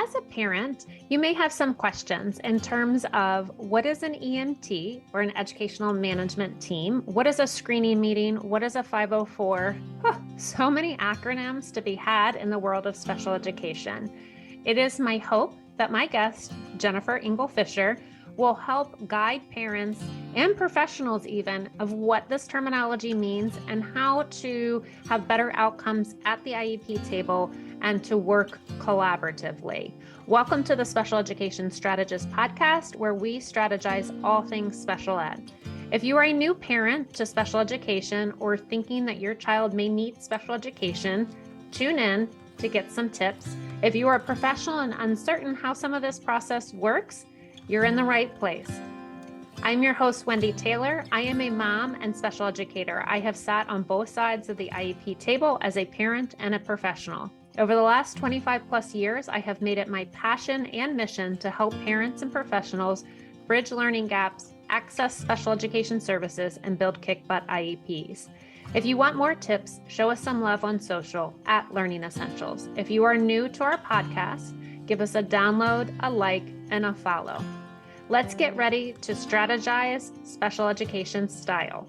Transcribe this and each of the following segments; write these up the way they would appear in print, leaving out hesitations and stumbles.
As a parent, you may have some questions in terms of what is an EMT or an educational management team? What is a screening meeting? What is a 504? So many acronyms to be had in the world of special education. It is my hope that my guest, Jennifer Engel Fisher, will help guide parents and professionals even of what this terminology means and how to have better outcomes at the IEP table and to work collaboratively. Welcome to the Special Education Strategist podcast, where we strategize all things special ed. If you are a new parent to special education or thinking that your child may need special education, tune in to get some tips. If you are a professional and uncertain how some of this process works, you're in the right place. I'm your host, Wendy Taylor. I am a mom and special educator. I have sat on both sides of the IEP table as a parent and a professional. Over the last 25 plus years, I have made it my passion and mission to help parents and professionals bridge learning gaps, access special education services, and build kick-butt IEPs. If you want more tips, show us some love on social at Learning Essentials. If you are new to our podcast, give us a download, a like, and a follow. Let's get ready to strategize special education style.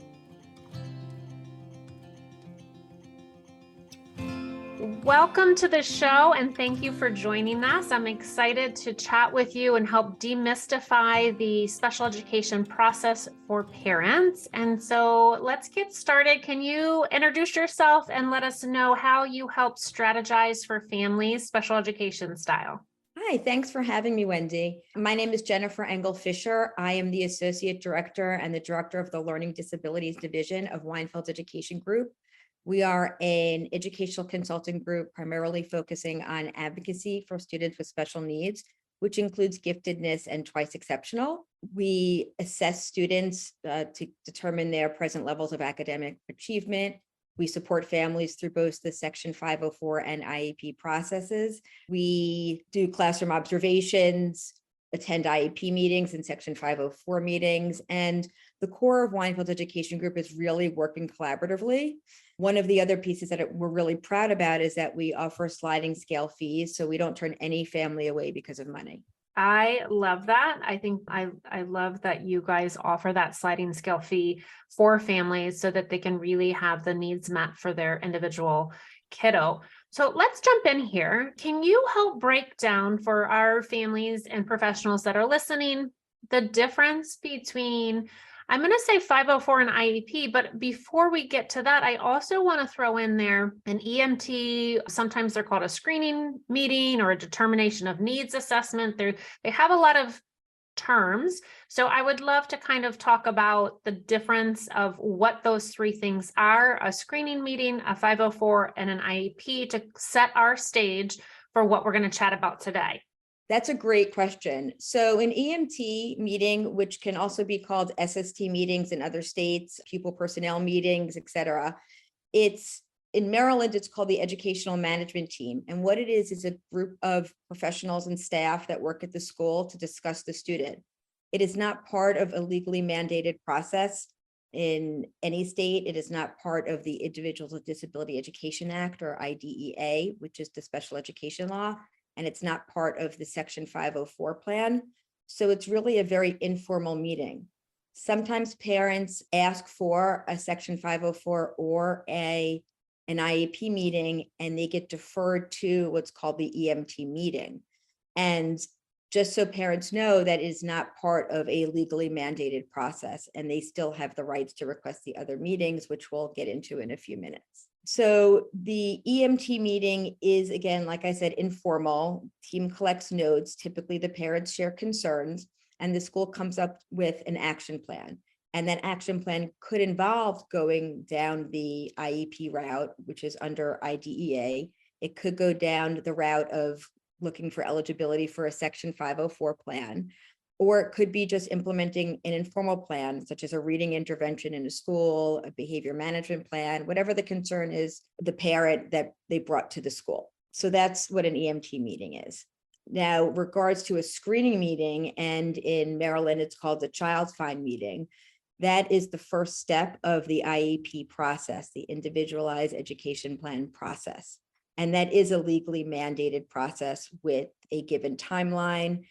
Welcome to the show, and thank you for joining us. I'm excited to chat with you and help demystify the special education process for parents. And so let's get started. Can you introduce yourself and let us know how you help strategize for families special education style? Hi, thanks for having me, Wendy. My name is Jennifer Engel Fisher. I am the Associate Director and the Director of the Learning Disabilities Division of Weinfeld Education Group. We are an educational consulting group primarily focusing on advocacy for students with special needs, which includes giftedness and twice exceptional. We assess students to determine their present levels of academic achievement. We support families through both the Section 504 and IEP processes. We do classroom observations, attend IEP meetings and Section 504 meetings. And the core of Weinfeld Education Group is really working collaboratively. One of the other pieces that we're really proud about is that we offer sliding scale fees, so we don't turn any family away because of money. I love that. I think I love that you guys offer that sliding scale fee for families so that they can really have the needs met for their individual kiddo. So let's jump in here. Can you help break down for our families and professionals that are listening the difference between, I'm going to say 504 and IEP, but before we get to that, I also want to throw in there an EMT. Sometimes they're called a screening meeting or a determination of needs assessment. They have a lot of terms. So I would love to kind of talk about the difference of what those three things are: a screening meeting, a 504, and an IEP, to set our stage for what we're going to chat about today. That's a great question. So an EMT meeting, which can also be called SST meetings in other states, pupil personnel meetings, et cetera. In Maryland, it's called the Educational Management Team. And what it is a group of professionals and staff that work at the school to discuss the student. It is not part of a legally mandated process in any state. It is not part of the Individuals with Disability Education Act, or IDEA, which is the special education law. And it's not part of the Section 504 plan. So it's really a very informal meeting. Sometimes parents ask for a Section 504 or an IEP meeting, and they get deferred to what's called the EMT meeting. And just so parents know, that is not part of a legally mandated process, and they still have the rights to request the other meetings, which we'll get into in a few minutes. So the EMT meeting is, again, like I said, informal. Team collects notes. Typically, the parents share concerns, and the school comes up with an action plan. And that action plan could involve going down the IEP route, which is under IDEA. It could go down the route of looking for eligibility for a Section 504 plan, or it could be just implementing an informal plan, such as a reading intervention in a school, a behavior management plan, whatever the concern is, the parent that they brought to the school. So that's what an EMT meeting is. Now, regards to a screening meeting, and in Maryland, it's called the Child Find meeting. That is the first step of the IEP process, the Individualized Education Plan process. And that is a legally mandated process with a given timeline.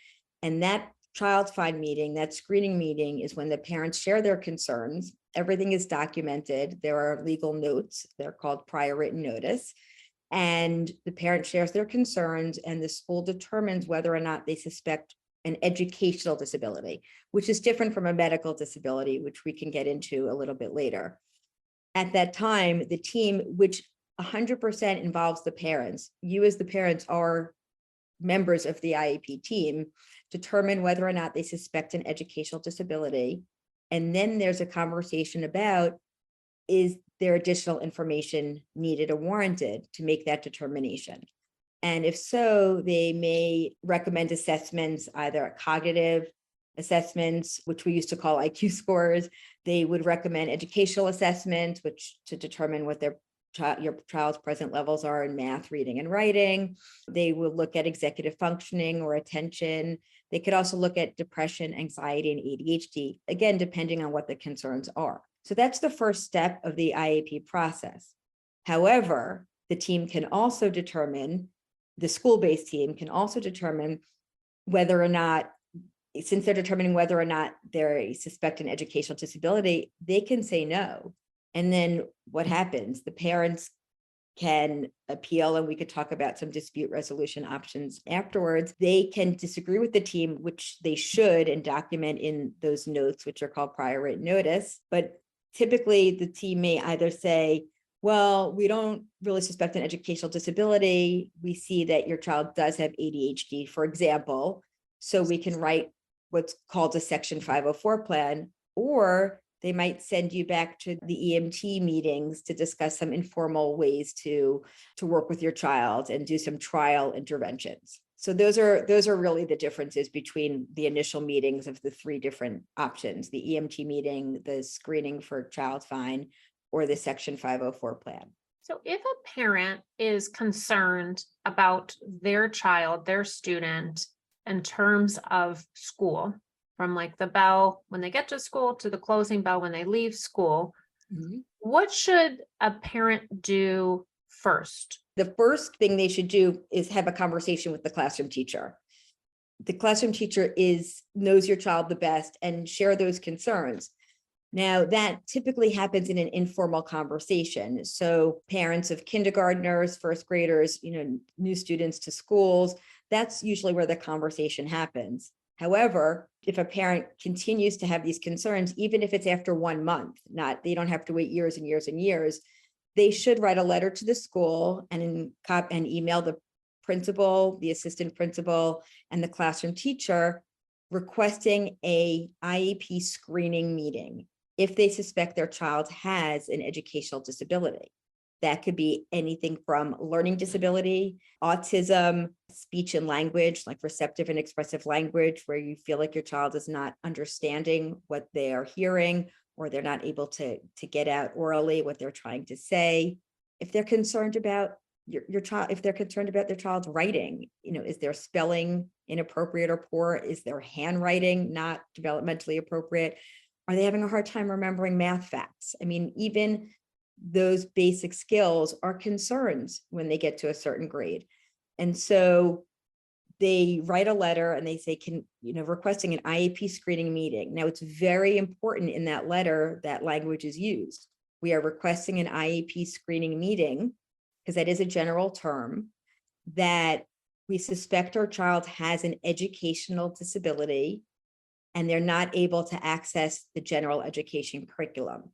And that child find meeting, that screening meeting, is when the parents share their concerns. Everything is documented. There are legal notes. They're called prior written notice. And the parent shares their concerns, and the school determines whether or not they suspect an educational disability, which is different from a medical disability, which we can get into a little bit later. At that time, the team, which 100% involves the parents, you as the parents are members of the IEP team, determine whether or not they suspect an educational disability. And then there's a conversation about, is there additional information needed or warranted to make that determination? And if so, they may recommend assessments, either cognitive assessments, which we used to call IQ scores. They would recommend educational assessments, which to determine what your child's present levels are in math, reading, and writing. They will look at executive functioning or attention. They could also look at depression, anxiety, and ADHD, again, depending on what the concerns are. So that's the first step of the IEP process. However, the team can also determine, the school-based team can also determine whether or not, since they're determining whether or not they suspect an educational disability, they can say no. And then what happens? The parents can appeal, and we could talk about some dispute resolution options afterwards. They can disagree with the team, which they should, and document in those notes, which are called prior written notice. But typically the team may either say, well, we don't really suspect an educational disability. We see that your child does have ADHD, for example, so we can write what's called a Section 504 plan, or they might send you back to the EMT meetings to discuss some informal ways to work with your child and do some trial interventions. So those are really the differences between the initial meetings of the three different options: the EMT meeting, the screening for child find, or the Section 504 plan. So if a parent is concerned about their child, their student, in terms of school, from like the bell when they get to school to the closing bell when they leave school, what should a parent do first? The first thing they should do is have a conversation with the classroom teacher. The classroom teacher knows your child the best, and share those concerns. Now, that typically happens in an informal conversation. So parents of kindergartners, first graders, new students to schools, that's usually where the conversation happens. However, if a parent continues to have these concerns, even if it's after 1 month, they don't have to wait years and years and years, they should write a letter to the school and email the principal, the assistant principal, and the classroom teacher requesting a IEP screening meeting if they suspect their child has an educational disability. That could be anything from learning disability, autism, speech and language, like receptive and expressive language, where you feel like your child is not understanding what they are hearing, or they're not able to get out orally what they're trying to say. If they're concerned about your child, if they're concerned about their child's writing, is their spelling inappropriate or poor? Is their handwriting not developmentally appropriate? Are they having a hard time remembering math facts? I mean, even those basic skills are concerns when they get to a certain grade. And so they write a letter and they say, requesting an IEP screening meeting. Now, it's very important in that letter that language is used. We are requesting an IEP screening meeting, because that is a general term, that we suspect our child has an educational disability and they're not able to access the general education curriculum.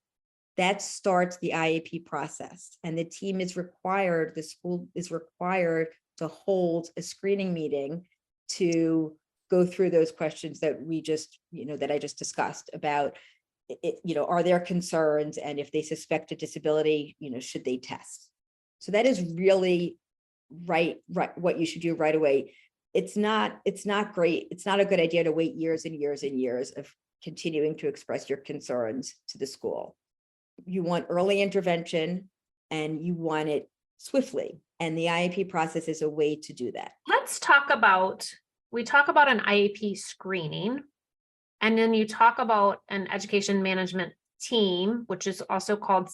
That starts the IEP process, and the school is required to hold a screening meeting to go through those questions that that I just discussed about, are there concerns, and if they suspect a disability, should they test? So that is really right what you should do right away. It's not great. It's not a good idea to wait years and years and years of continuing to express your concerns to the school. You want early intervention, and you want it swiftly. And the IEP process is a way to do that. Let's talk about, we talk about an IEP screening, and then you talk about an education management team, which is also called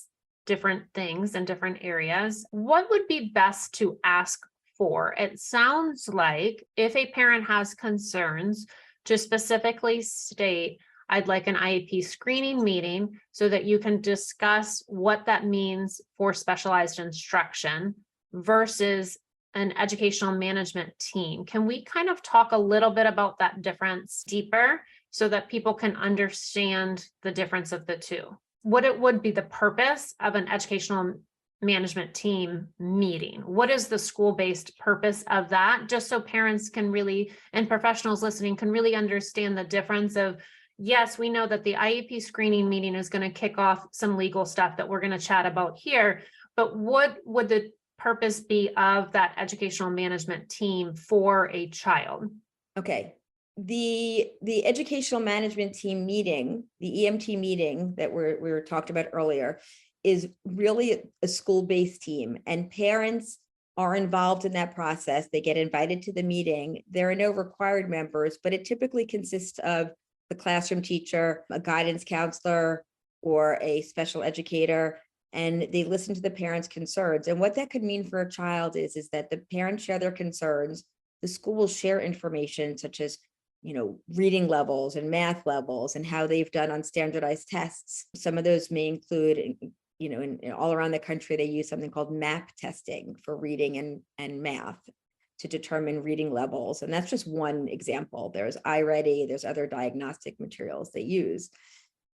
different things in different areas. What would be best to ask for? It sounds like if a parent has concerns, to specifically state, I'd like an IEP screening meeting so that you can discuss what that means for specialized instruction versus an educational management team. Can we kind of talk a little bit about that difference deeper so that people can understand the difference of the two? What it would be the purpose of an educational management team meeting? What is the school-based purpose of that? Just so parents can really, and professionals listening can really understand the difference of, yes, we know that the IEP screening meeting is going to kick off some legal stuff that we're going to chat about here, but what would the purpose be of that educational management team for a child? Okay. The educational management team meeting, the EMT meeting that we were talked about earlier, is really a school-based team, and parents are involved in that process. They get invited to the meeting. There are no required members, but it typically consists of the classroom teacher, a guidance counselor, or a special educator, and they listen to the parents' concerns. And what that could mean for a child is that the parents share their concerns. The school will share information such as, reading levels and math levels and how they've done on standardized tests. Some of those may include, in all around the country, they use something called MAP testing for reading and math to determine reading levels. And that's just one example. There's iReady, there's other diagnostic materials they use.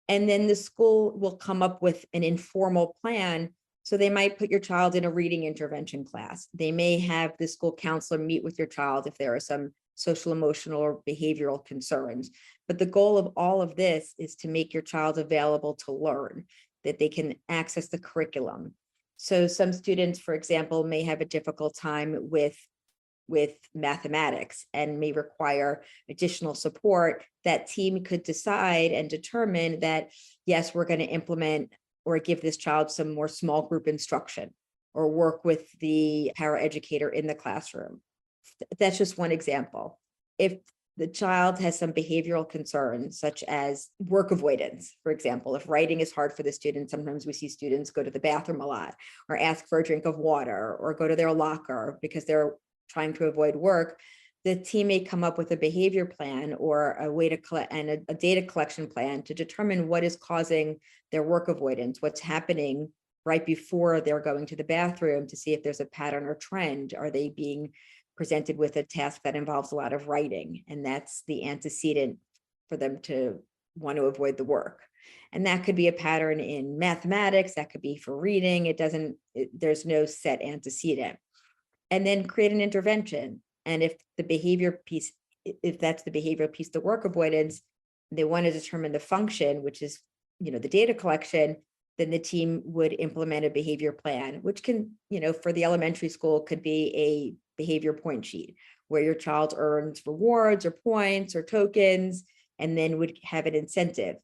And then the school will come up with an informal plan. So they might put your child in a reading intervention class. They may have the school counselor meet with your child if there are some social, emotional, or behavioral concerns. But the goal of all of this is to make your child available to learn, that they can access the curriculum. So some students, for example, may have a difficult time with mathematics and may require additional support. That team could decide and determine that, yes, we're going to implement or give this child some more small group instruction or work with the paraeducator in the classroom. That's just one example. If the child has some behavioral concerns, such as work avoidance, for example, if writing is hard for the student, sometimes we see students go to the bathroom a lot or ask for a drink of water or go to their locker because they're trying to avoid work. The team may come up with a behavior plan or a way to collect and a data collection plan to determine what is causing their work avoidance, what's happening right before they're going to the bathroom, to see if there's a pattern or trend. Are they being presented with a task that involves a lot of writing? And that's the antecedent for them to want to avoid the work. And that could be a pattern in mathematics, that could be for reading. There's no set antecedent. And then create an intervention. And if the behavior piece, if that's the behavioral piece, the work avoidance, they want to determine the function, which is, the data collection, then the team would implement a behavior plan, which can, for the elementary school, could be a behavior point sheet where your child earns rewards or points or tokens, and then would have an incentive.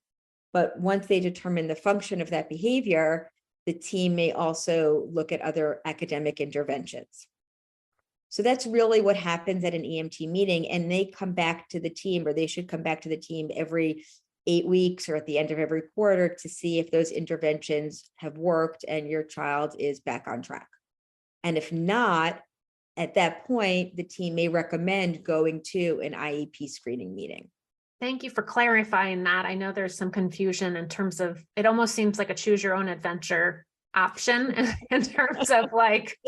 But once they determine the function of that behavior, the team may also look at other academic interventions. So that's really what happens at an EMT meeting, and they come back to the team, or they should come back to the team every 8 weeks or at the end of every quarter to see if those interventions have worked and your child is back on track. And if not, at that point, the team may recommend going to an IEP screening meeting. Thank you for clarifying that. I know there's some confusion in terms of, it almost seems like a choose your own adventure option in terms of like,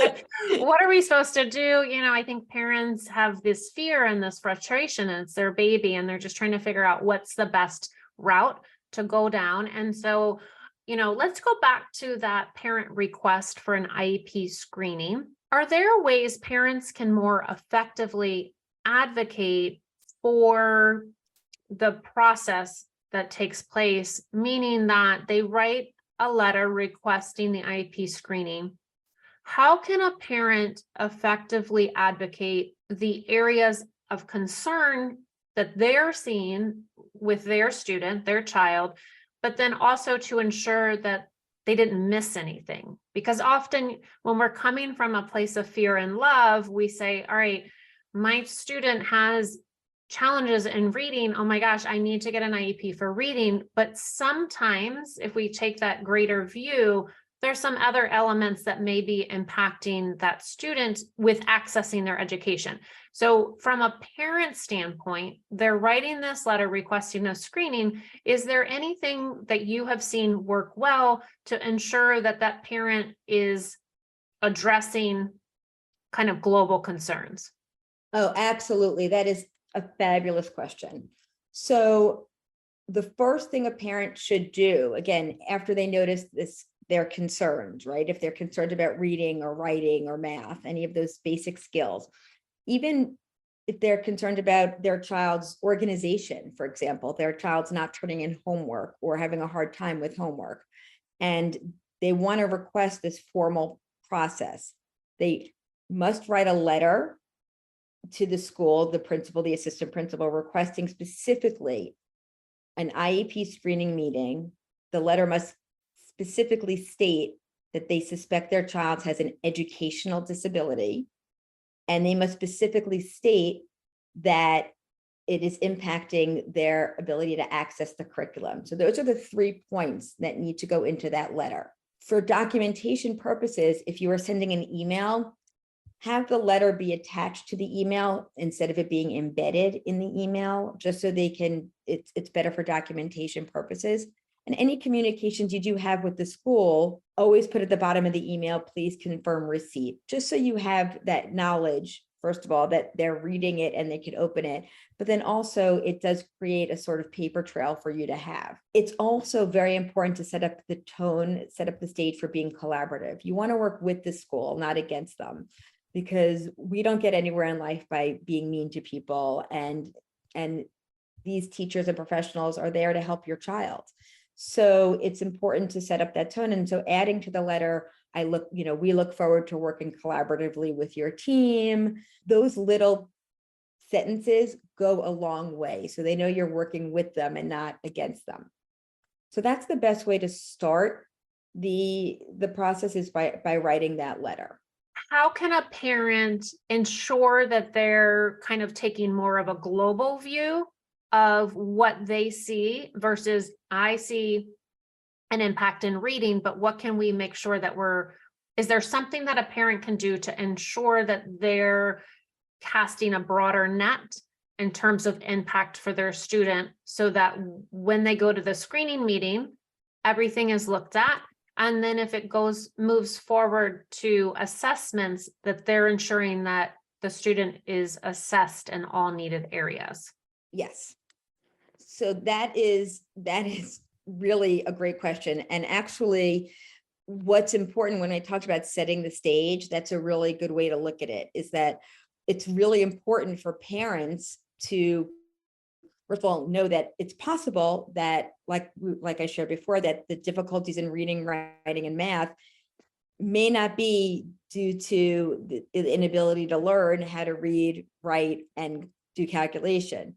what are we supposed to do? I think parents have this fear and this frustration, and it's their baby, and they're just trying to figure out what's the best route to go down. And so, let's go back to that parent request for an IEP screening. Are there ways parents can more effectively advocate for the process that takes place, meaning that they write a letter requesting the IEP screening? How can a parent effectively advocate the areas of concern that they're seeing with their student, their child, but then also to ensure that they didn't miss anything? Because often when we're coming from a place of fear and love, we say, all right, my student has challenges in reading. Oh my gosh, I need to get an IEP for reading. But sometimes if we take that greater view, there's some other elements that may be impacting that student with accessing their education. So from a parent standpoint, they're writing this letter requesting a screening. Is there anything that you have seen work well to ensure that that parent is addressing kind of global concerns? Oh, absolutely. That is a fabulous question. So the first thing a parent should do, again, after they notice this, they're concerned, right? If they're concerned about reading or writing or math, any of those basic skills, even if they're concerned about their child's organization, for example, their child's not turning in homework or having a hard time with homework, and they want to request this formal process, they must write a letter to the school, the principal, the assistant principal, requesting specifically an IEP screening meeting. The letter must specifically state that they suspect their child has an educational disability, and they must specifically state that it is impacting their ability to access the curriculum. So those are the 3 points that need to go into that letter. For documentation purposes, if you are sending an email, have the letter be attached to the email instead of it being embedded in the email, just so they can, it's better for documentation purposes. And any communications you do have with the school, always put at the bottom of the email, please confirm receipt, just so you have that knowledge, first of all, that they're reading it and they can open it. But then also it does create a sort of paper trail for you to have. It's also very important to set up the tone, set up the stage for being collaborative. You want to work with the school, not against them, because we don't get anywhere in life by being mean to people. And these teachers and professionals are there to help your child. So it's important to set up that tone. And so adding to the letter, we look forward to working collaboratively with your team. Those little sentences go a long way. So they know you're working with them and not against them. So that's the best way to start the process, is by writing that letter. How can a parent ensure that they're kind of taking more of a global view of what they see versus I see an impact in reading, but what can we make sure that is there something that a parent can do to ensure that they're casting a broader net in terms of impact for their student, so that when they go to the screening meeting, everything is looked at? And then if it moves forward to assessments, that they're ensuring that the student is assessed in all needed areas? Yes. So that is really a great question. And actually, what's important when I talked about setting the stage, that's a really good way to look at it, is that it's really important for parents to, first of all, know that it's possible that, like I shared before, that the difficulties in reading, writing, and math may not be due to the inability to learn how to read, write, and do calculation.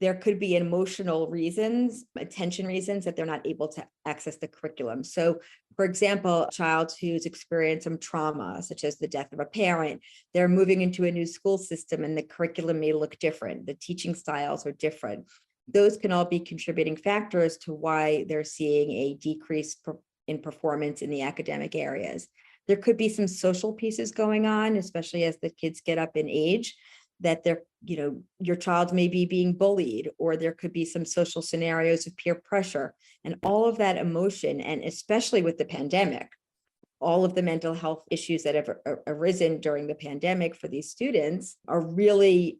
There could be emotional reasons, attention reasons, that they're not able to access the curriculum. So, for example, a child who's experienced some trauma, such as the death of a parent, they're moving into a new school system and the curriculum may look different. The teaching styles are different. Those can all be contributing factors to why they're seeing a decrease in performance in the academic areas. There could be some social pieces going on, especially as the kids get up in age, that your child may be being bullied, or there could be some social scenarios of peer pressure, and all of that emotion. And especially with the pandemic, all of the mental health issues that have arisen during the pandemic for these students are really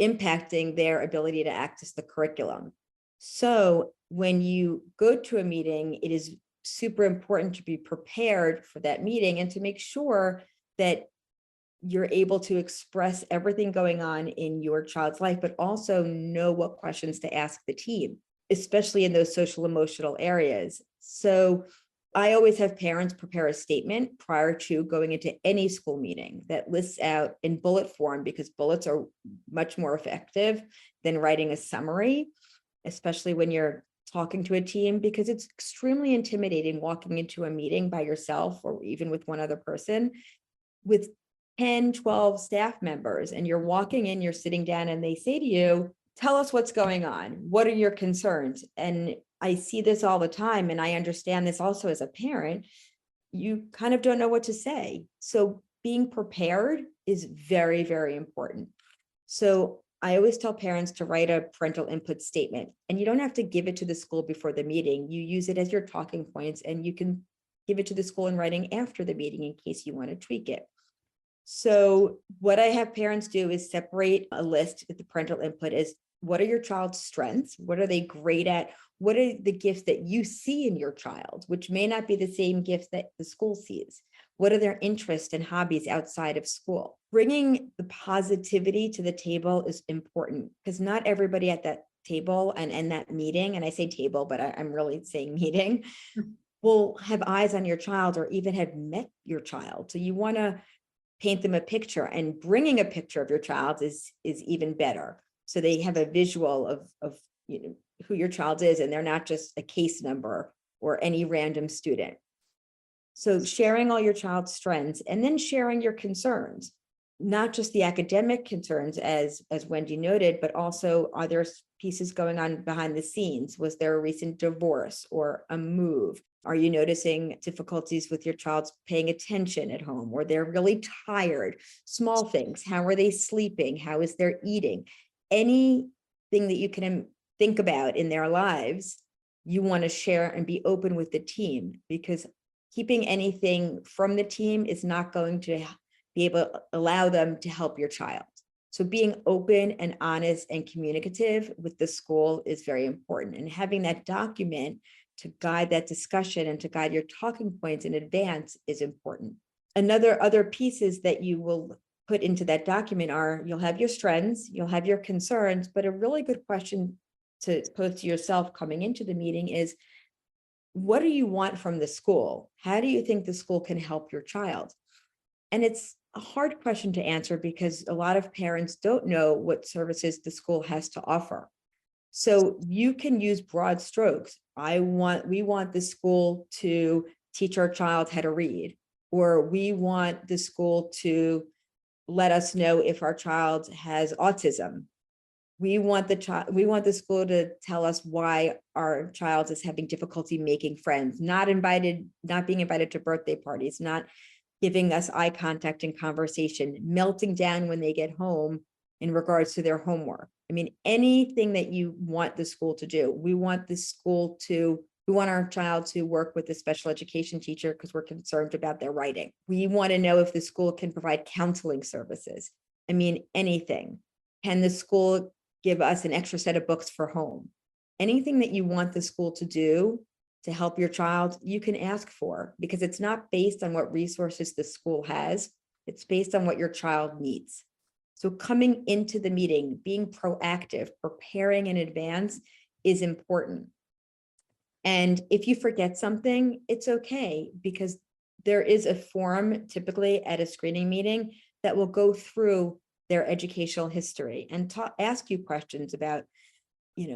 impacting their ability to access the curriculum. So when you go to a meeting, it is super important to be prepared for that meeting and to make sure that you're able to express everything going on in your child's life, but also know what questions to ask the team, especially in those social emotional areas. So I always have parents prepare a statement prior to going into any school meeting that lists out in bullet form, because bullets are much more effective than writing a summary, especially when you're talking to a team, because it's extremely intimidating walking into a meeting by yourself or even with one other person with 10, 12 staff members, and you're walking in, you're sitting down, and they say to you, tell us what's going on. What are your concerns? And I see this all the time, and I understand this also as a parent. you kind of don't know what to say. So being prepared is very, very important. So I always tell parents to write a parental input statement, and you don't have to give it to the school before the meeting. You use it as your talking points, and you can give it to the school in writing after the meeting in case you want to tweak it. So what I have parents do is separate a list with the parental input is, what are your child's strengths? What are they great at? What are the gifts that you see in your child, which may not be the same gifts that the school sees? What are their interests and hobbies outside of school? Bringing the positivity to the table is important, because not everybody at that table and that meeting, and I say table, but I'm really saying meeting, will have eyes on your child or even have met your child. So you want to paint them a picture, and bringing a picture of your child is even better. So they have a visual of who your child is, and they're not just a case number or any random student. So sharing all your child's strengths, and then sharing your concerns, not just the academic concerns as Wendy noted, but also, are there pieces going on behind the scenes? Was there a recent divorce or a move? Are you noticing difficulties with your child's paying attention at home, or they're really tired? Small things. How are they sleeping? How is their eating? Anything that you can think about in their lives, you want to share and be open with the team, because keeping anything from the team is not going to be able to allow them to help your child. So being open and honest and communicative with the school is very important. And having that document to guide that discussion and to guide your talking points in advance is important. Other pieces that you will put into that document are, you'll have your strengths, you'll have your concerns, but a really good question to pose to yourself coming into the meeting is, what do you want from the school? How do you think the school can help your child? And it's a hard question to answer, because a lot of parents don't know what services the school has to offer. So you can use broad strokes. We want the school to teach our child how to read, or we want the school to let us know if our child has autism. We want the school to tell us why our child is having difficulty making friends, not being invited to birthday parties, not giving us eye contact and conversation, melting down when they get home in regards to their homework. I mean, anything that you want the school to do. We want our child to work with a special education teacher because we're concerned about their writing. We want to know if the school can provide counseling services. I mean, anything. Can the school give us an extra set of books for home? Anything that you want the school to do to help your child, you can ask for, because it's not based on what resources the school has. It's based on what your child needs. So coming into the meeting, being proactive, preparing in advance is important. And if you forget something, it's okay, because there is a form typically at a screening meeting that will go through their educational history and ask you questions about,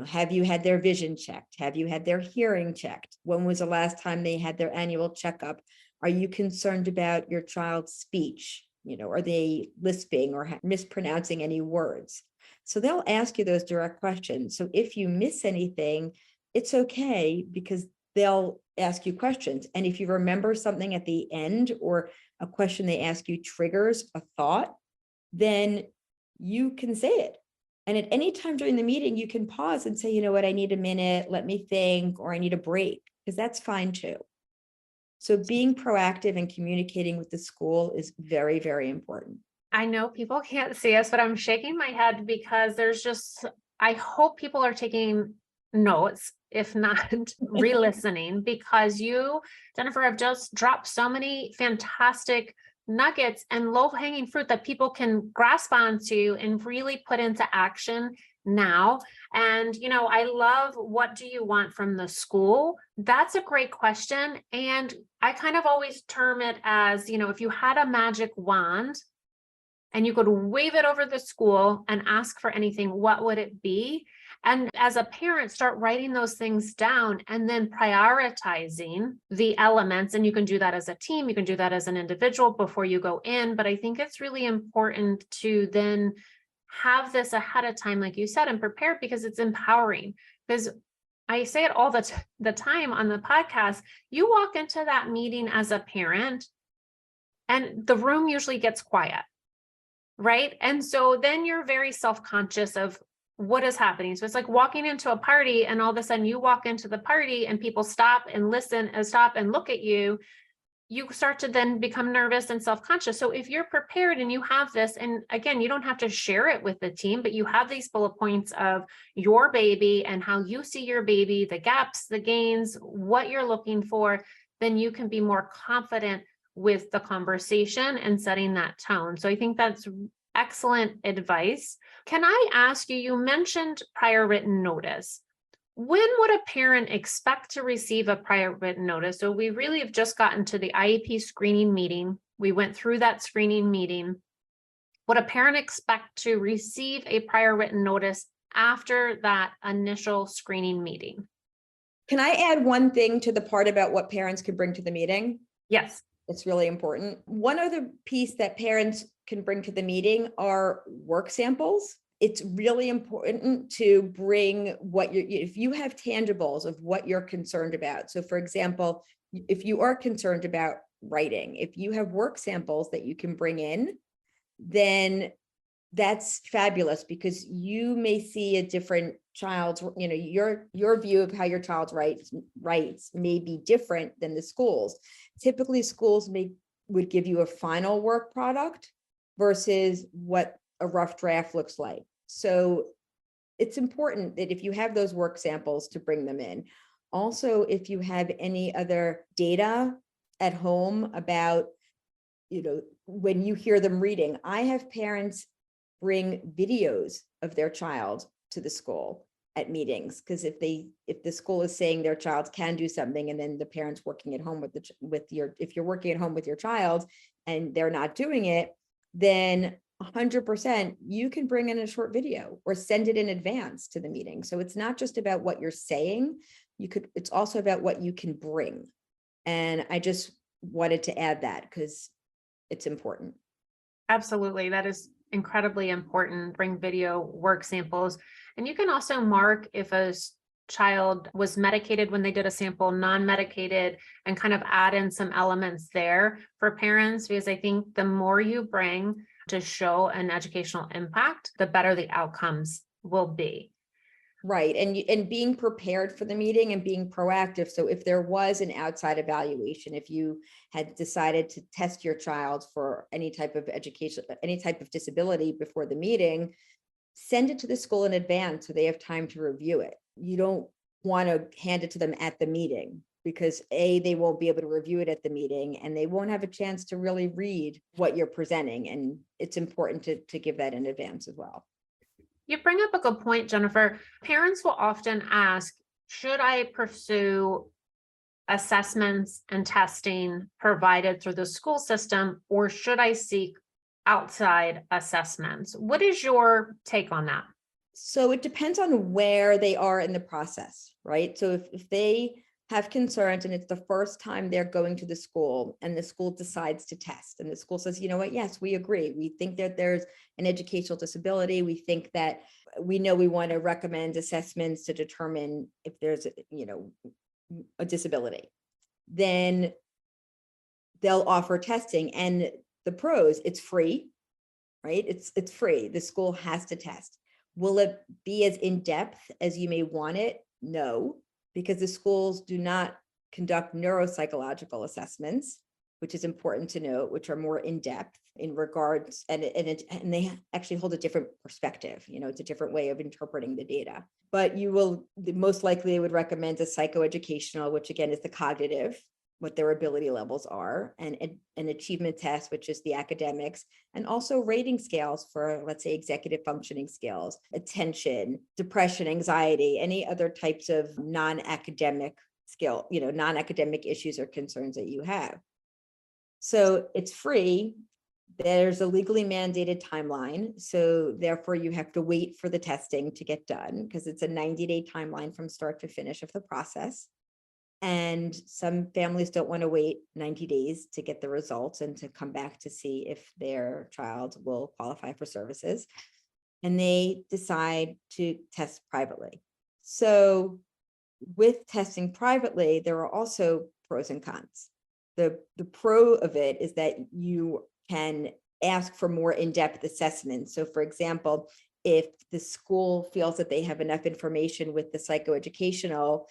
have you had their vision checked? Have you had their hearing checked? When was the last time they had their annual checkup? Are you concerned about your child's speech? Are they lisping or mispronouncing any words? So they'll ask you those direct questions. So if you miss anything, it's okay, because they'll ask you questions. And if you remember something at the end, or a question they ask you triggers a thought, then you can say it. And at any time during the meeting, you can pause and say, you know what, I need a minute, let me think, or I need a break, because that's fine too. So being proactive and communicating with the school is very, very important. I know people can't see us, but I'm shaking my head because I hope people are taking notes, if not re-listening, because you, Jennifer, have just dropped so many fantastic nuggets and low-hanging fruit that people can grasp onto and really put into action now. And, I love, what do you want from the school? That's a great question. And I kind of always term it as, if you had a magic wand and you could wave it over the school and ask for anything, what would it be? And as a parent, start writing those things down and then prioritizing the elements. And you can do that as a team, you can do that as an individual before you go in. But I think it's really important to then have this ahead of time, like you said, and prepare, because it's empowering. Because I say it all the time on the podcast. You walk into that meeting as a parent and the room usually gets quiet, right? And so then you're very self-conscious of what is happening. So it's like walking into a party and all of a sudden you walk into the party and people stop and listen and stop and look at you. You start to then become nervous and self-conscious. So if you're prepared and you have this, and again, you don't have to share it with the team, but you have these bullet points of your baby and how you see your baby, the gaps, the gains, what you're looking for, then you can be more confident with the conversation and setting that tone. So I think that's excellent advice. Can I ask you, you mentioned prior written notice. When would a parent expect to receive a prior written notice? So we really have just gotten to the IEP screening meeting. We went through that screening meeting. Would a parent expect to receive a prior written notice after that initial screening meeting? Can I add one thing to the part about what parents can bring to the meeting? Yes. It's really important. One other piece that parents can bring to the meeting are work samples. It's really important to bring if you have tangibles of what you're concerned about. So for example, if you are concerned about writing, if you have work samples that you can bring in, then that's fabulous, because you may see a different child's, your view of how your child writes may be different than the school's. Typically schools would give you a final work product versus what a rough draft looks like. So it's important that if you have those work samples to bring them in. Also, if you have any other data at home about, when you hear them reading, I have parents bring videos of their child to the school at meetings, because if the school is saying their child can do something, and then the parents working at home if you're working at home with your child and they're not doing it, then 100% you can bring in a short video or send it in advance to the meeting. So it's not just about what you're saying, it's also about what you can bring. And I just wanted to add that because it's important. Absolutely. That is incredibly important. Bring video work samples. And you can also mark if a child was medicated when they did a sample, non-medicated, and kind of add in some elements there for parents, because I think the more you bring to show an educational impact, the better the outcomes will be. Right. And being prepared for the meeting and being proactive. So if there was an outside evaluation, if you had decided to test your child for any type of education, any type of disability before the meeting, send it to the school in advance so they have time to review it. You don't want to hand it to them at the meeting, because they won't be able to review it at the meeting and they won't have a chance to really read what you're presenting. And it's important to give that in advance as well. You bring up a good point, Jennifer. Parents will often ask, should I pursue assessments and testing provided through the school system, or should I seek outside assessments? What is your take on that? So it depends on where they are in the process, right? So if they have concerns and it's the first time they're going to the school and the school decides to test and the school says, you know what, yes, we agree. We think that there's an educational disability. We think that we want to recommend assessments to determine if there's, a disability. Then they'll offer testing, and the pros, it's free, right? It's free. The school has to test. Will it be as in-depth as you may want it? No, because the schools do not conduct neuropsychological assessments, which is important to note, which are more in-depth in regards, and they actually hold a different perspective. It's a different way of interpreting the data. But most likely they would recommend a psychoeducational, which again is the cognitive, what their ability levels are, and an achievement test, which is the academics, and also rating scales for, let's say, executive functioning skills, attention, depression, anxiety, any other types of non-academic non-academic issues or concerns that you have. So it's free. There's a legally mandated timeline. So therefore you have to wait for the testing to get done, because it's a 90-day timeline from start to finish of the process. And some families don't want to wait 90 days to get the results and to come back to see if their child will qualify for services. And they decide to test privately. So with testing privately, there are also pros and cons. The pro of it is that you can ask for more in-depth assessments. So for example, if the school feels that they have enough information with the psychoeducational,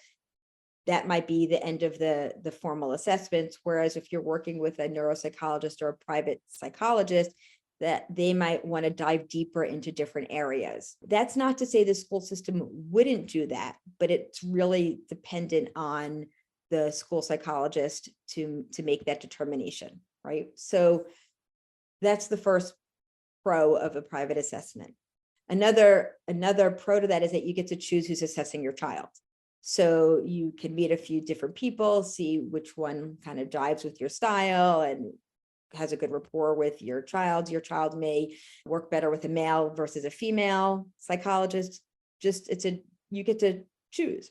that might be the end of the formal assessments. Whereas if you're working with a neuropsychologist or a private psychologist, that they might want to dive deeper into different areas. That's not to say the school system wouldn't do that, but it's really dependent on the school psychologist to make that determination, right? So that's the first pro of a private assessment. Another pro to that is that you get to choose who's assessing your child. So you can meet a few different people, see which one kind of jives with your style and has a good rapport with your child. Your child may work better with a male versus a female psychologist. You get to choose.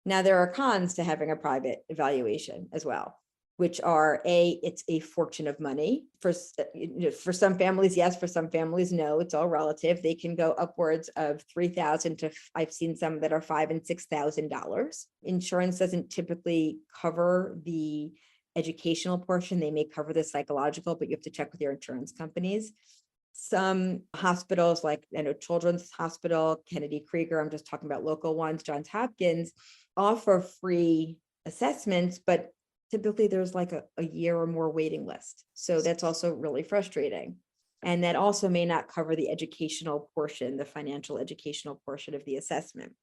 Now, there are cons to having a private evaluation as well, which are it's a fortune of money. For some families, yes, for some families, no, it's all relative. They can go upwards of $3,000 to, I've seen some that are $5,000 and $6,000. Insurance doesn't typically cover the educational portion. They may cover the psychological, but you have to check with your insurance companies. Some hospitals, like Children's Hospital, Kennedy Krieger, I'm just talking about local ones, Johns Hopkins, offer free assessments, but typically there's like a year or more waiting list. So that's also really frustrating. And that also may not cover the educational portion, the financial educational portion of the assessment.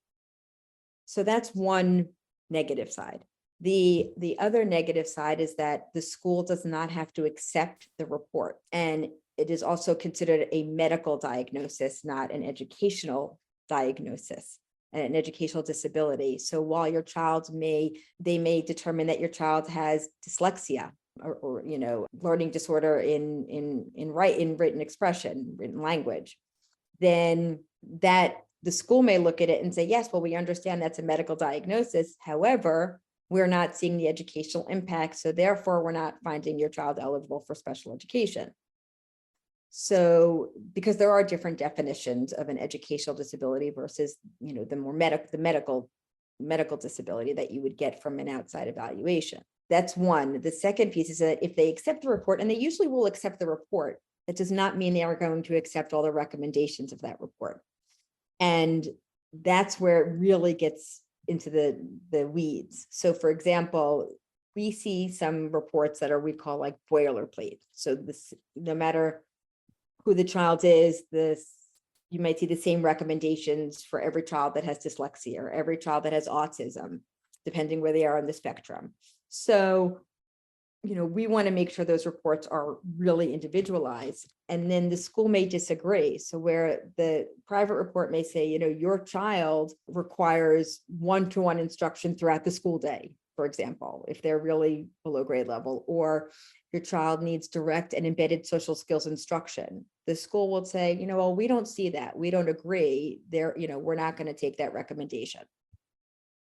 So that's one negative side. The other negative side is that the school does not have to accept the report. And it is also considered a medical diagnosis, not an educational diagnosis, an educational disability. So while your child they may determine that your child has dyslexia or learning disorder in written expression, written language, then that the school may look at it and say, yes, well, we understand that's a medical diagnosis. However, we're not seeing the educational impact. So therefore, we're not finding your child eligible for special education. So, because there are different definitions of an educational disability versus, the more medical disability that you would get from an outside evaluation. That's one. The second piece is that if they accept the report, and they usually will accept the report, that does not mean they are going to accept all the recommendations of that report. And that's where it really gets into the weeds. So for example, we see some reports that we call like boilerplate. So this, no matter who the child is, you might see the same recommendations for every child that has dyslexia or every child that has autism, depending where they are on the spectrum. So, we want to make sure those reports are really individualized. And then the school may disagree. So where the private report may say, your child requires one-to-one instruction throughout the school day, for example, if they're really below grade level, or your child needs direct and embedded social skills instruction. The school will say, well, we don't see that. We don't agree. We're not going to take that recommendation.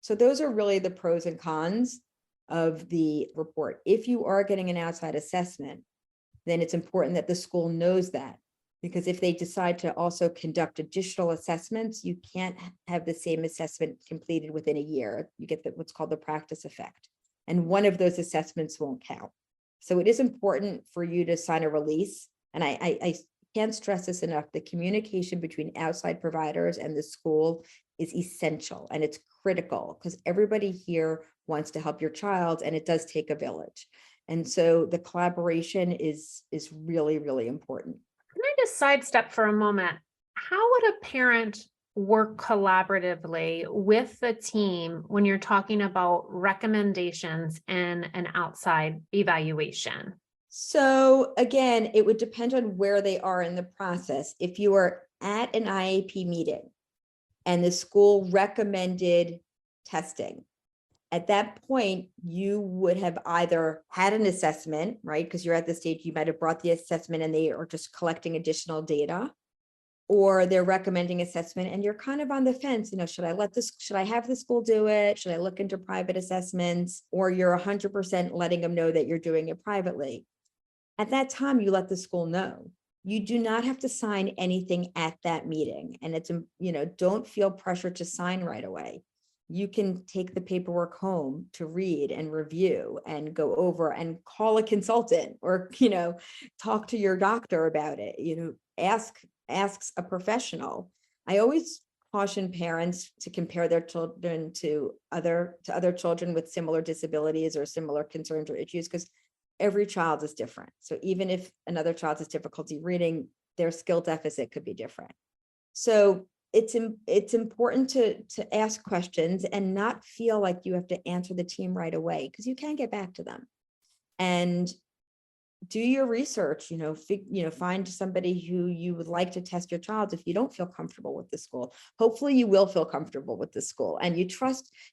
So those are really the pros and cons of the report. If you are getting an outside assessment, then it's important that the school knows that, because if they decide to also conduct additional assessments, you can't have the same assessment completed within a year. You get what's called the practice effect. And one of those assessments won't count. So it is important for you to sign a release. And I can't stress this enough. The communication between outside providers and the school is essential, and it's critical because everybody here wants to help your child, and it does take a village. And so the collaboration is really, really important. Can I just sidestep for a moment? How would a parent work collaboratively with the team when you're talking about recommendations in an outside evaluation? So again, it would depend on where they are in the process. If you are at an IEP meeting and the school recommended testing, at that point, you would have either had an assessment, right? Because you're at the stage, you might have brought the assessment and they are just collecting additional data, or they're recommending assessment and you're kind of on the fence, should I have the school do it? Should I look into private assessments? Or you're 100% letting them know that you're doing it privately. At that time, you let the school know. You do not have to sign anything at that meeting. And it's, don't feel pressure to sign right away. you can take the paperwork home to read and review and go over and call a consultant, or, talk to your doctor about it, asks a professional. I always caution parents to compare their children to other children with similar disabilities or similar concerns or issues, because every child is different. So even if another child has difficulty reading, their skill deficit could be different. So it's important to ask questions and not feel like you have to answer the team right away, because you can get back to them. And do your research, find somebody who you would like to test your child if you don't feel comfortable with the school. Hopefully you will feel comfortable with the school, and you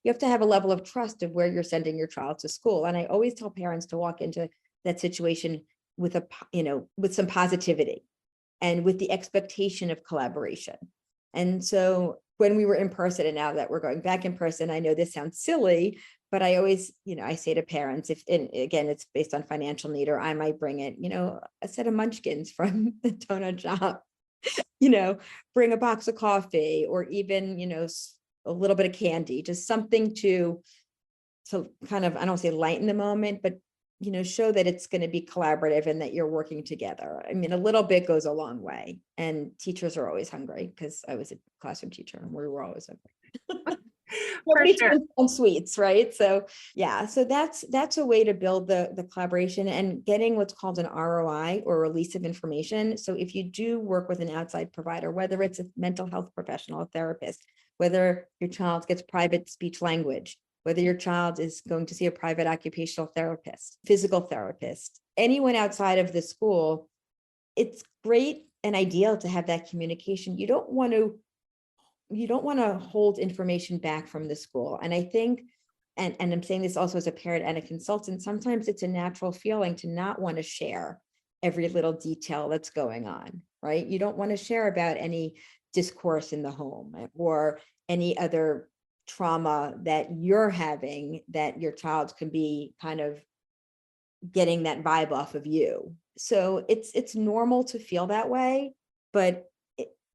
have to have a level of trust of where you're sending your child to school. And I always tell parents to walk into that situation with with some positivity and with the expectation of collaboration. And so when we were in person, and now that we're going back in person, I know this sounds silly, but I always, I say to parents, and again, it's based on financial need, or I might bring it, a set of munchkins from the donut shop, bring a box of coffee, or even, a little bit of candy, just something to kind of, I don't say lighten the moment, but show that it's going to be collaborative and that you're working together. I mean, a little bit goes a long way, and teachers are always hungry, because I was a classroom teacher and we were always hungry. For sure. On sweets, right? So yeah, so that's a way to build the collaboration and getting what's called an ROI, or release of information. So if you do work with an outside provider, whether it's a mental health professional, a therapist, whether your child gets private speech language, whether your child is going to see a private occupational therapist, physical therapist, anyone outside of the school, it's great and ideal to have that communication. You don't want to hold information back from the school. And I think, and I'm saying this also as a parent and a consultant, sometimes it's a natural feeling to not want to share every little detail that's going on, right? You don't want to share about any discourse in the home or any other trauma that you're having, that your child can be kind of getting that vibe off of you. So it's normal to feel that way, but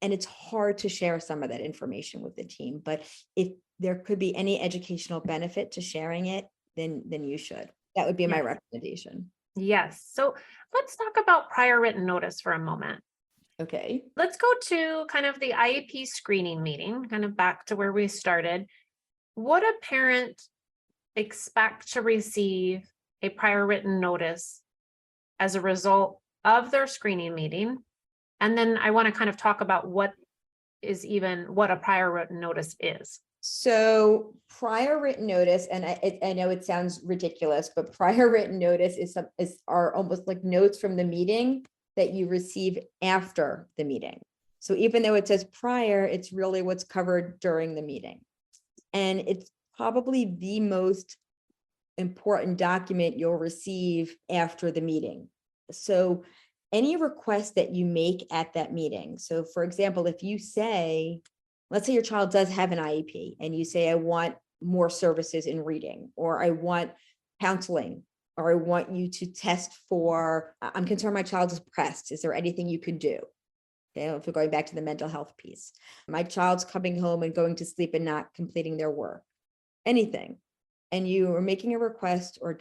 and it's hard to share some of that information with the team. But if there could be any educational benefit to sharing it, then you should. That would be my recommendation. Yes. So let's talk about prior written notice for a moment. Okay. Let's go to kind of the IEP screening meeting, kind of back to where we started. Would a parent expect to receive a prior written notice as a result of their screening meeting? And then I want to kind of talk about what a prior written notice is. So prior written notice, and I know it sounds ridiculous, but prior written notice are almost like notes from the meeting that you receive after the meeting. So even though it says prior, it's really what's covered during the meeting. And it's probably the most important document you'll receive after the meeting. So any request that you make at that meeting. So for example, if you say, let's say your child does have an IEP and you say, I want more services in reading, or I want counseling, or I want you to test for, I'm concerned my child is depressed. Is there anything you can do? Okay, if we're going back to the mental health piece, my child's coming home and going to sleep and not completing their work, anything. And you are making a request, or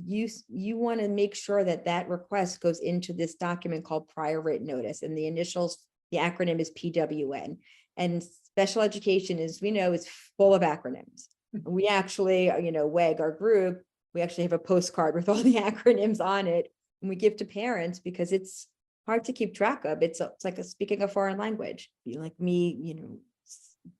you want to make sure that request goes into this document called prior written notice, and the initials, the acronym is PWN. And special education, as we know, is full of acronyms. We actually, WEG, our group, we actually have a postcard with all the acronyms on it, and we give to parents because it's hard to keep track of. It's like speaking a foreign language. Like me,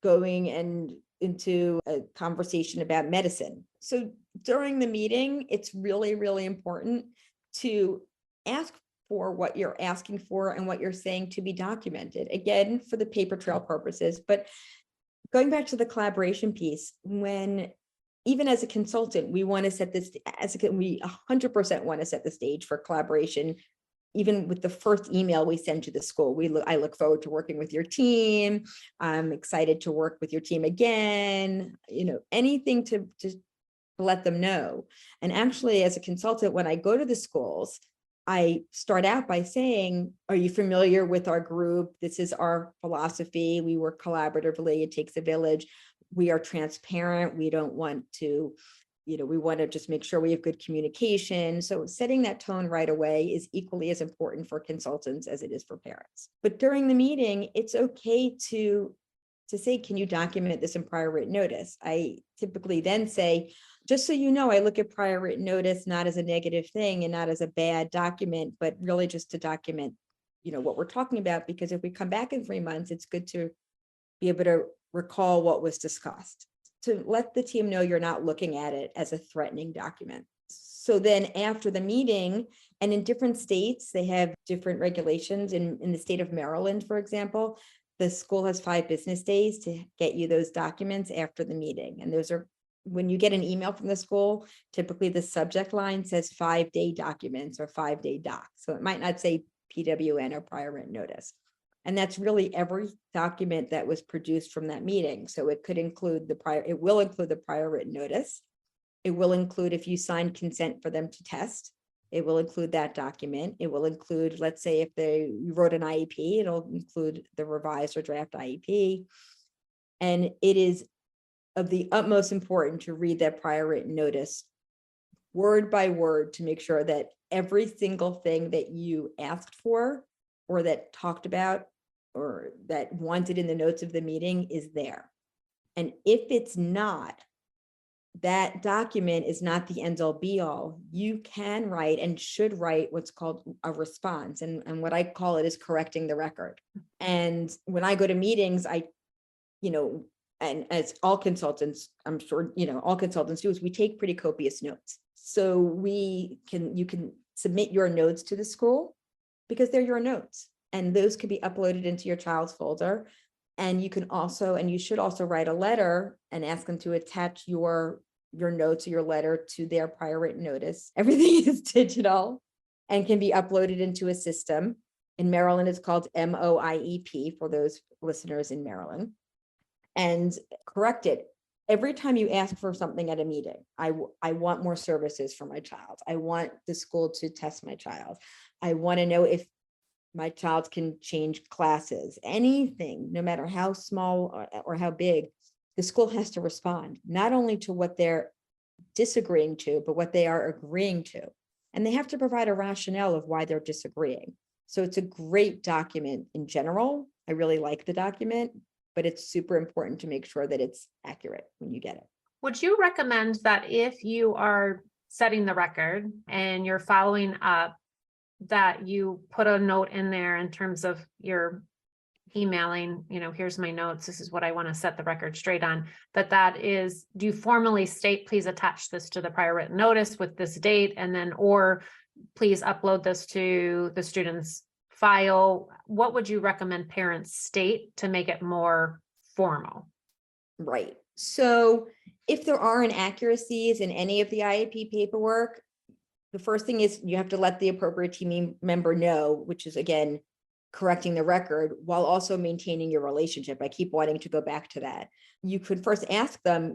going and into a conversation about medicine. So during the meeting, it's really, really important to ask for what you're asking for and what you're saying to be documented, again, for the paper trail purposes. But going back to the collaboration piece, even as a consultant, we want to set this, we 100% want to set the stage for collaboration. Even with the first email we send to the school, I look forward to working with your team. I'm excited to work with your team again, anything to let them know. And actually, as a consultant, when I go to the schools, I start out by saying, are you familiar with our group? This is our philosophy. We work collaboratively. It takes a village. we are transparent. We don't want to, we want to just make sure we have good communication. So setting that tone right away is equally as important for consultants as it is for parents. But during the meeting, it's okay to say, can you document this in prior written notice? I typically then say, just so you know, I look at prior written notice not as a negative thing and not as a bad document, but really just to document, what we're talking about, because if we come back in 3 months, it's good to be able to recall what was discussed, to let the team know you're not looking at it as a threatening document. So then after the meeting, and in different states, they have different regulations. In the state of Maryland, for example, the school has 5 business days to get you those documents after the meeting. And those are, when you get an email from the school, typically the subject line says 5-day documents or 5-day doc. So it might not say PWN or prior written notice. And that's really every document that was produced from that meeting. So it could include it will include the prior written notice. It will include if you signed consent for them to test. It will include that document. It will include, let's say if you wrote an IEP, it'll include the revised or draft IEP. And it is of the utmost importance to read that prior written notice word by word to make sure that every single thing that you asked for or that talked about or that wanted in the notes of the meeting is there. And if it's not, that document is not the end all be all. You can write and should write what's called a response. And what I call it is correcting the record. And when I go to meetings, and as all consultants, I'm sure, all consultants do, is we take pretty copious notes. So you can submit your notes to the school because they're your notes, and those can be uploaded into your child's folder. And you can also, and you should also write a letter and ask them to attach your notes or your letter to their prior written notice. Everything is digital and can be uploaded into a system. In Maryland, it's called MOIEP for those listeners in Maryland. And correct it. Every time you ask for something at a meeting, I want more services for my child. I want the school to test my child. I want to know if my child can change classes, anything, no matter how small or how big, the school has to respond, not only to what they're disagreeing to, but what they are agreeing to. And they have to provide a rationale of why they're disagreeing. So it's a great document in general. I really like the document, but it's super important to make sure that it's accurate when you get it. Would you recommend that if you are setting the record and you're following up, that you put a note in there in terms of your emailing, here's my notes, this is what I want to set the record straight on, that is, do you formally state, please attach this to the prior written notice with this date, and then, or please upload this to the student's file? What would you recommend parents state to make it more formal? Right. So if there are inaccuracies in any of the IEP paperwork, the first thing is you have to let the appropriate team member know, which is, again, correcting the record while also maintaining your relationship. I keep wanting to go back to that. You could first ask them,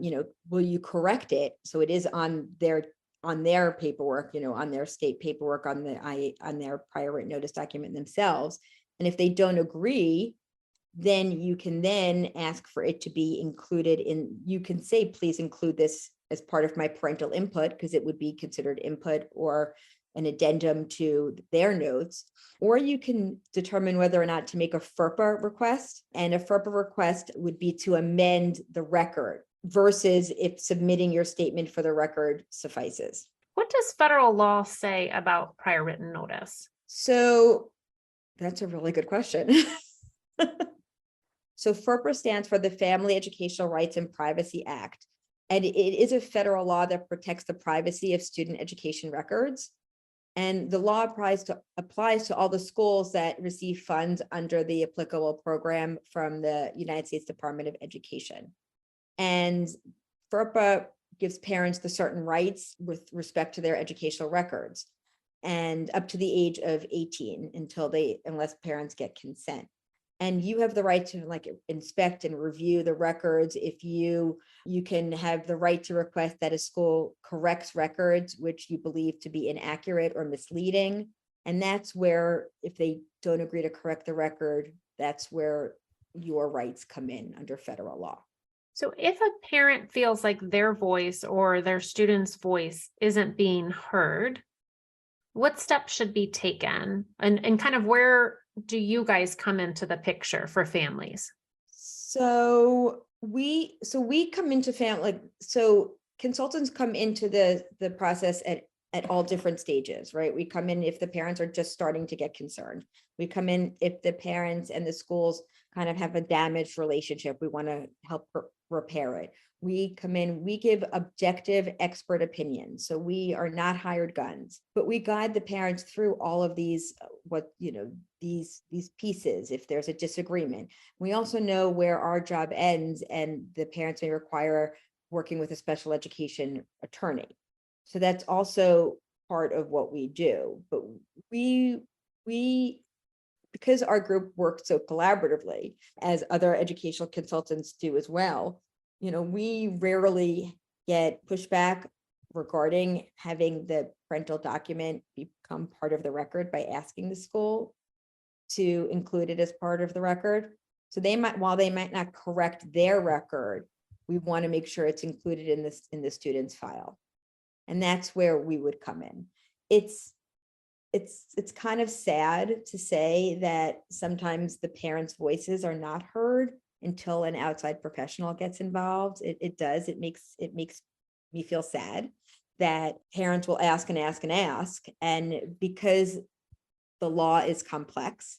will you correct it so it is on their paperwork, on their state paperwork, on their prior written notice document themselves. And if they don't agree, then you can then ask for it to be included in, you can say, please include this as part of my parental input, because it would be considered input or an addendum to their notes. Or you can determine whether or not to make a FERPA request. And a FERPA request would be to amend the record versus if submitting your statement for the record suffices. What does federal law say about prior written notice? So that's a really good question. So FERPA stands for the Family Educational Rights and Privacy Act. And it is a federal law that protects the privacy of student education records. And the law applies to all the schools that receive funds under the applicable program from the United States Department of Education. And FERPA gives parents the certain rights with respect to their educational records, and up to the age of 18 unless parents get consent. And you have the right to inspect and review the records. If you can have the right to request that a school corrects records which you believe to be inaccurate or misleading. And that's where, if they don't agree to correct the record, that's where your rights come in under federal law. So if a parent feels like their voice or their student's voice isn't being heard, what steps should be taken? And kind of where do you guys come into the picture for families? So we come into family, so consultants come into the process at all different stages, right? We come in if the parents are just starting to get concerned. We come in if the parents and the schools kind of have a damaged relationship. We want to help repair it. We come in, we give objective expert opinions. So we are not hired guns, but we guide the parents through all of these, these pieces. If there's a disagreement, we also know where our job ends and the parents may require working with a special education attorney. So that's also part of what we do. But we because our group works so collaboratively, as other educational consultants do as well, we rarely get pushback regarding having the parental document become part of the record by asking the school to include it as part of the record. So while they might not correct their record, we want to make sure it's included in the student's file. And that's where we would come in. It's kind of sad to say that sometimes the parents' voices are not heard until an outside professional gets involved. It makes me feel sad that parents will ask and ask and ask. And because the law is complex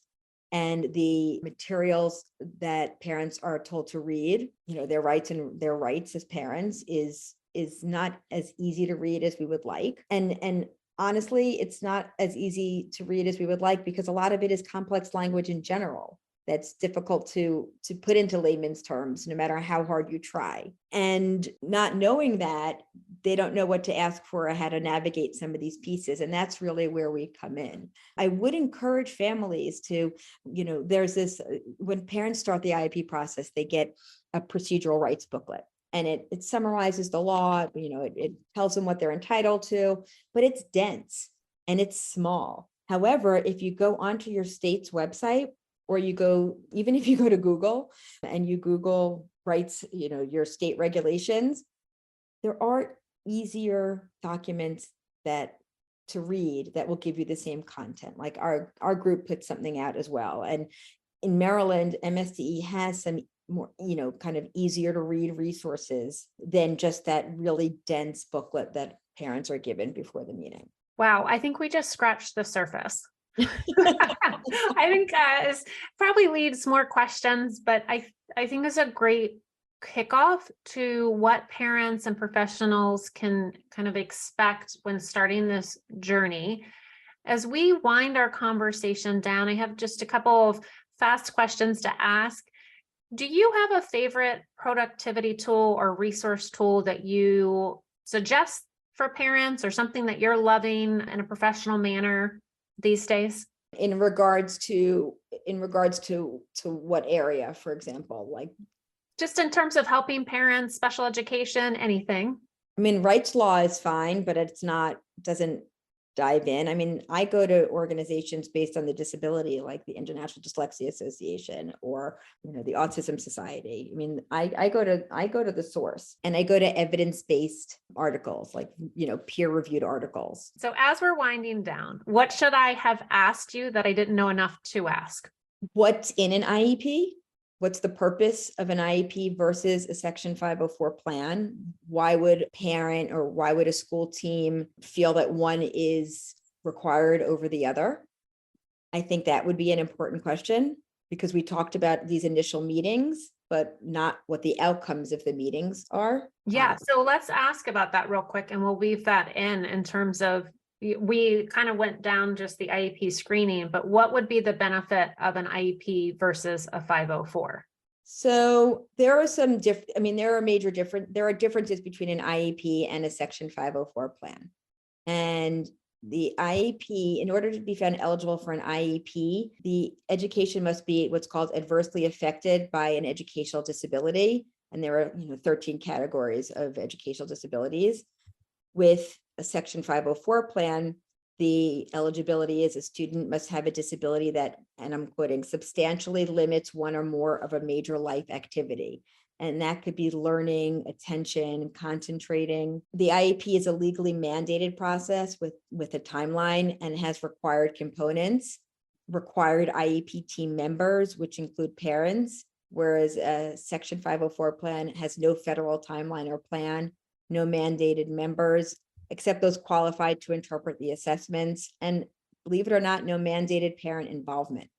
and the materials that parents are told to read, their rights as parents is not as easy to read as we would like. And honestly, it's not as easy to read as we would like because a lot of it is complex language in general that's difficult to put into layman's terms, no matter how hard you try. And not knowing that, they don't know what to ask for or how to navigate some of these pieces. And that's really where we come in. I would encourage families to, there's this, when parents start the IEP process, they get a procedural rights booklet. And it summarizes the law, it tells them what they're entitled to, but it's dense and it's small. However, if you go onto your state's website, or even if you go to Google and you Google rights, your state regulations, there are easier documents to read that will give you the same content. Like our group put something out as well. And in Maryland, MSDE has some more, kind of easier to read resources than just that really dense booklet that parents are given before the meeting. Wow, I think we just scratched the surface. I think this probably leads more questions, but I think it's a great kickoff to what parents and professionals can kind of expect when starting this journey. As we wind our conversation down, I have just a couple of fast questions to ask. Do you have a favorite productivity tool or resource tool that you suggest for parents, or something that you're loving in a professional manner these days? In regards to what area, for example? Like, just in terms of helping parents, special education, anything. I mean, rights law is fine, but doesn't dive in. I mean, I go to organizations based on the disability, like the International Dyslexia Association or the Autism Society. I mean, I go to the source, and I go to evidence-based articles, like peer-reviewed articles. So as we're winding down, what should I have asked you that I didn't know enough to ask? What's in an IEP? What's the purpose of an IEP versus a Section 504 plan? Why would a parent or why would a school team feel that one is required over the other? I think that would be an important question, because we talked about these initial meetings, but not what the outcomes of the meetings are. Yeah, so let's ask about that real quick, and we'll weave that in terms of, we kind of went down just the IEP screening, but what would be the benefit of an IEP versus a 504? So there are there are differences between an IEP and a Section 504 plan. And the IEP, in order to be found eligible for an IEP, the education must be what's called adversely affected by an educational disability. And there are 13 categories of educational disabilities. With a Section 504 plan, the eligibility is a student must have a disability that, and I'm quoting, substantially limits one or more of a major life activity. And that could be learning, attention, concentrating. The IEP is a legally mandated process with a timeline and has required components, required IEP team members, which include parents, whereas a Section 504 plan has no federal timeline or plan, no mandated members, except those qualified to interpret the assessments, and believe it or not, no mandated parent involvement.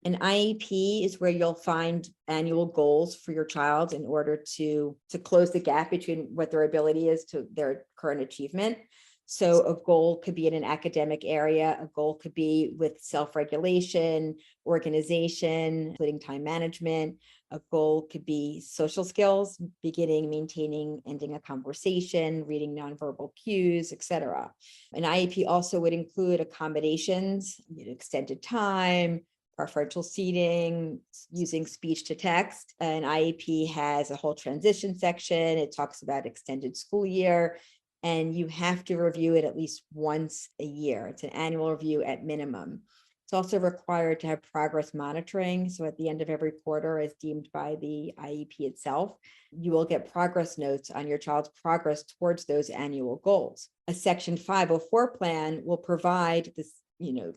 An IEP is where you'll find annual goals for your child in order to close the gap between what their ability is to their current achievement. So a goal could be in an academic area, a goal could be with self-regulation, organization, including time management. A goal could be social skills, beginning, maintaining, ending a conversation, reading nonverbal cues, etc. An IEP also would include accommodations, extended time, preferential seating, using speech to text. An IEP has a whole transition section. It talks about extended school year, and you have to review it at least once a year. It's an annual review at minimum. It's also required to have progress monitoring. So at the end of every quarter, as deemed by the IEP itself, you will get progress notes on your child's progress towards those annual goals. A Section 504 plan will provide this,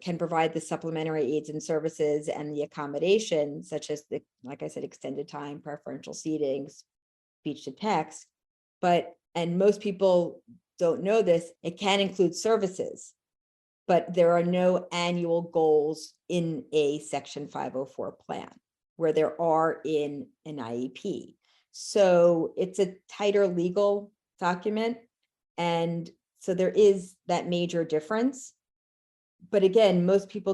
can provide the supplementary aids and services and the accommodation, such as the, like I said, extended time, preferential seating, speech to text. And most people don't know this, it can include services, but there are no annual goals in a Section 504 plan where there are in an IEP. So it's a tighter legal document. And so there is that major difference. But again, most people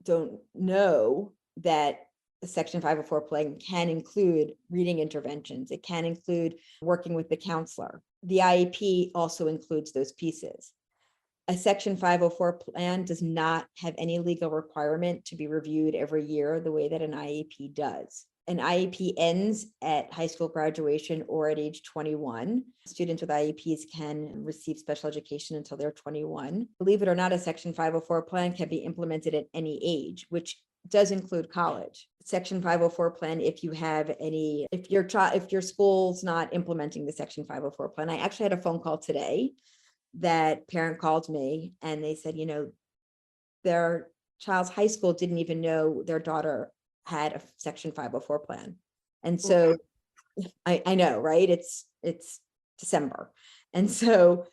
don't know that the Section 504 plan can include reading interventions. It can include working with the counselor. The IEP also includes those pieces. A Section 504 plan does not have any legal requirement to be reviewed every year the way that an IEP does. An IEP ends at high school graduation or at age 21. Students with IEPs can receive special education until they're 21. Believe it or not, a Section 504 plan can be implemented at any age, which does include college. Section 504 plan, if your school's not implementing the Section 504 plan. I actually had a phone call today that parent called me and they said, their child's high school didn't even know their daughter had a Section 504 plan. And so I know, right? It's December. And so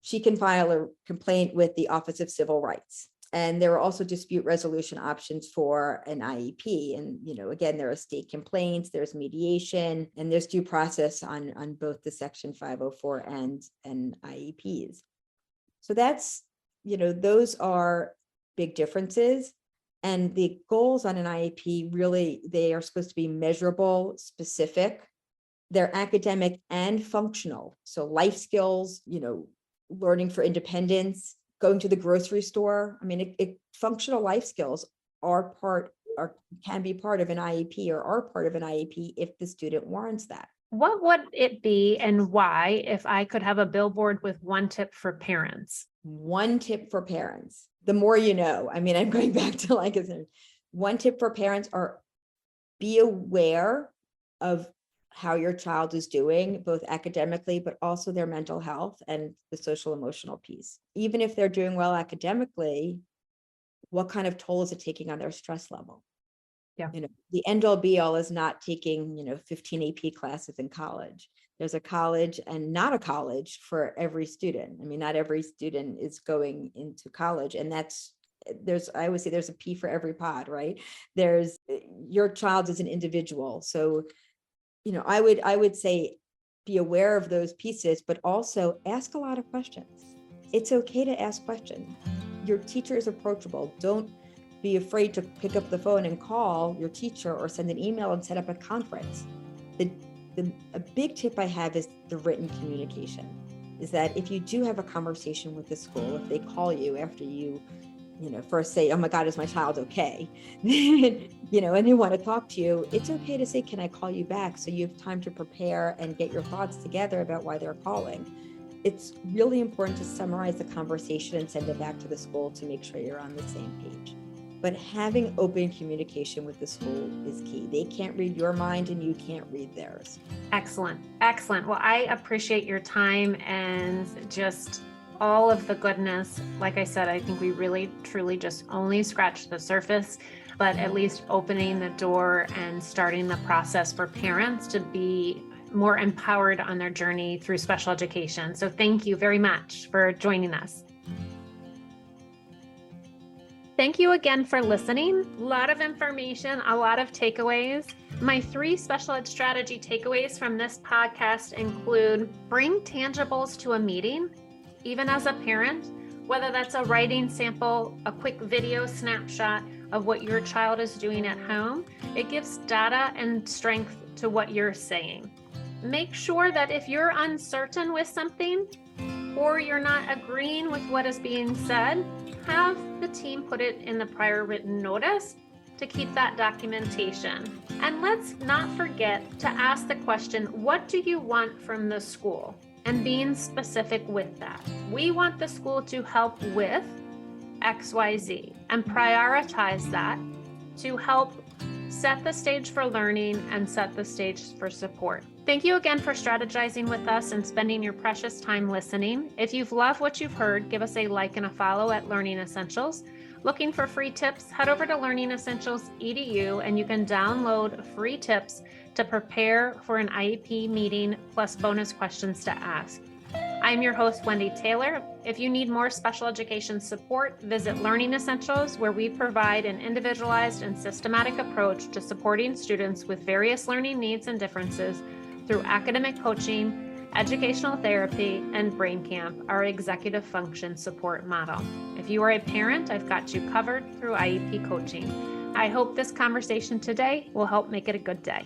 she can file a complaint with the Office of Civil Rights. And there are also dispute resolution options for an IEP. And, again, there are state complaints, there's mediation, and there's due process on both the Section 504 and IEPs. So that's, those are big differences. And the goals on an IEP, really, they are supposed to be measurable, specific. They're academic and functional. So life skills, learning for independence, going to the grocery store. I mean, functional life skills can be part of an IEP or are part of an IEP if the student warrants that. What would it be and why if I could have a billboard with one tip for parents? One tip for parents. The more you know. I mean, I'm going back to one tip for parents are be aware of how your child is doing, both academically, but also their mental health and the social emotional piece. Even if they're doing well academically, what kind of toll is it taking on their stress level? Yeah. The end all be all is not taking, 15 AP classes in college. There's a college and not a college for every student. I mean, not every student is going into college, and I would say there's a P for every pod, right? Your child is an individual. So, I would say be aware of those pieces, but also ask a lot of questions. It's okay to ask questions. Your teacher is approachable. Don't be afraid to pick up the phone and call your teacher or send an email and set up a conference. A big tip I have is the written communication, is that if you do have a conversation with the school, if they call you after you first say, oh my God, is my child okay? And they want to talk to you, it's okay to say, can I call you back? So you have time to prepare and get your thoughts together about why they're calling. It's really important to summarize the conversation and send it back to the school to make sure you're on the same page. but having open communication with the school is key. They can't read your mind and you can't read theirs. Excellent. Excellent. Well, I appreciate your time and just all of the goodness. Like I said, I think we really, truly just only scratched the surface, but at least opening the door and starting the process for parents to be more empowered on their journey through special education. So thank you very much for joining us. Thank you again for listening. A lot of information, a lot of takeaways. My 3 special ed strategy takeaways from this podcast include: bring tangibles to a meeting, even as a parent, whether that's a writing sample, a quick video snapshot of what your child is doing at home. It gives data and strength to what you're saying. Make sure that if you're uncertain with something or you're not agreeing with what is being said, have the team put it in the prior written notice to keep that documentation. And let's not forget to ask the question, what do you want from the school? And being specific with that. We want the school to help with XYZ and prioritize that to help set the stage for learning and set the stage for support. Thank you again for strategizing with us and spending your precious time listening. If you've loved what you've heard, give us a like and a follow at Learning Essentials. Looking for free tips? Head over to learningessentials.edu and you can download free tips to prepare for an IEP meeting plus bonus questions to ask. I'm your host, Wendy Taylor. If you need more special education support, visit Learning Essentials, where we provide an individualized and systematic approach to supporting students with various learning needs and differences through academic coaching, educational therapy, and Brain Camp, our executive function support model. If you are a parent, I've got you covered through IEP coaching. I hope this conversation today will help make it a good day.